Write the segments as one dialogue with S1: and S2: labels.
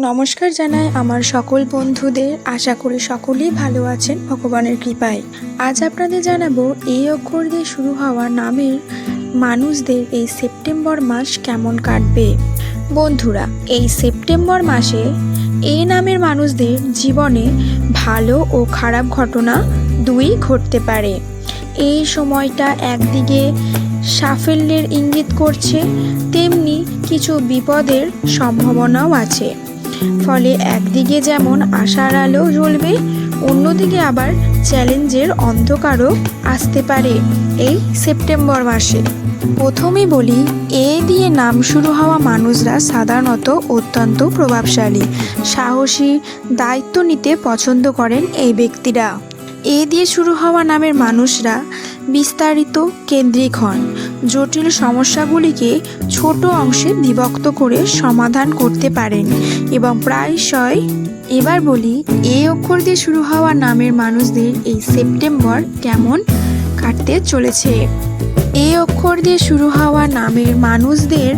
S1: নমস্কার জানাই আমার সকল বন্ধুদের। আশা করি সকলেই ভালো আছেন ভগবানের কৃপায়। আজ আপনাদের জানাবো এই অক্ষর দিয়ে শুরু হওয়া নামের মানুষদের এই সেপ্টেম্বর মাস কেমন কাটবে। বন্ধুরা, এই সেপ্টেম্বর মাসে এই নামের মানুষদের জীবনে ভালো ও খারাপ ঘটনা দুই ঘটতে পারে। এই সময়টা একদিকে সাফল্যের ইঙ্গিত করছে, তেমনি কিছু বিপদের সম্ভাবনাও আছে। ফলে একদিকে যেমন আশার আলো জ্বলবে, অন্যদিকে আবার চ্যালেঞ্জের অন্ধকারও আসতে পারে এই সেপ্টেম্বর মাসে। প্রথমেই বলি, এ দিয়ে নাম শুরু হওয়া মানুষরা সাধারণত অত্যন্ত প্রভাবশালী, সাহসী, দায়িত্ব নিতে পছন্দ করেন এই ব্যক্তিরা। এ দিয়ে শুরু হওয়া নামের মানুষরা বিস্তারিত কেন্দ্রিক হন, জটিল সমস্যাগুলিকে ছোট অংশে বিভক্ত করে সমাধান করতে পারেন এবং প্রায়শই। এবার বলি, এ অক্ষর দিয়ে শুরু হওয়া নামের মানুষদের এই সেপ্টেম্বর কেমন কাটতে চলেছে। এ অক্ষর দিয়ে শুরু হওয়া নামের মানুষদের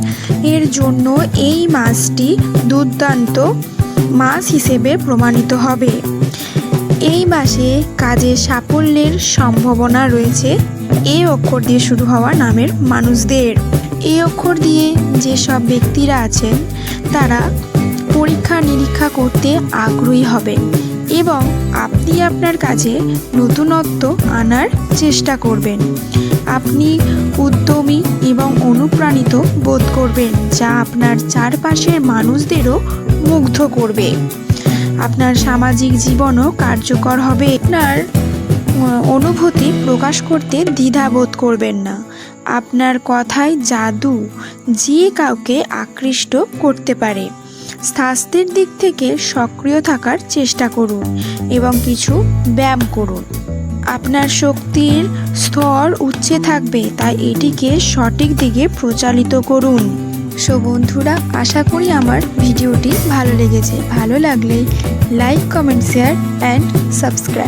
S1: এর জন্য এই মাসটি দুর্দান্ত মাস হিসেবে প্রমাণিত হবে। এই মাসে কাজে সাফল্যের সম্ভাবনা রয়েছে এই অক্ষর দিয়ে শুরু হওয়া নামের মানুষদের। এই অক্ষর দিয়ে যেসব ব্যক্তিরা আছেন তারা পরীক্ষা নিরীক্ষা করতে আগ্রহী হবেন এবং আপনি আপনার কাজে নতুনত্ব আনার চেষ্টা করবেন। আপনি উদ্যমী এবং অনুপ্রাণিত বোধ করবেন, যা আপনার চারপাশের মানুষদেরও মুগ্ধ করবে। আপনার সামাজিক জীবনও কার্যকর হবে। আপনার অনুভূতি প্রকাশ করতে দ্বিধাবোধ করবেন না। আপনার কথায় জাদু যে কাউকে আকৃষ্ট করতে পারে। স্বাস্থ্যের দিক থেকে সক্রিয় থাকার চেষ্টা করুন এবং কিছু ব্যায়াম করুন। আপনার শক্তির স্তর উচ্চে থাকবে, তাই এটিকে সঠিক দিকে প্রচালিত করুন। সো বন্ধুরা, আশা করি আমার ভিডিওটি ভালো লেগেছে। ভালো লাগলে like, comment, share and subscribe.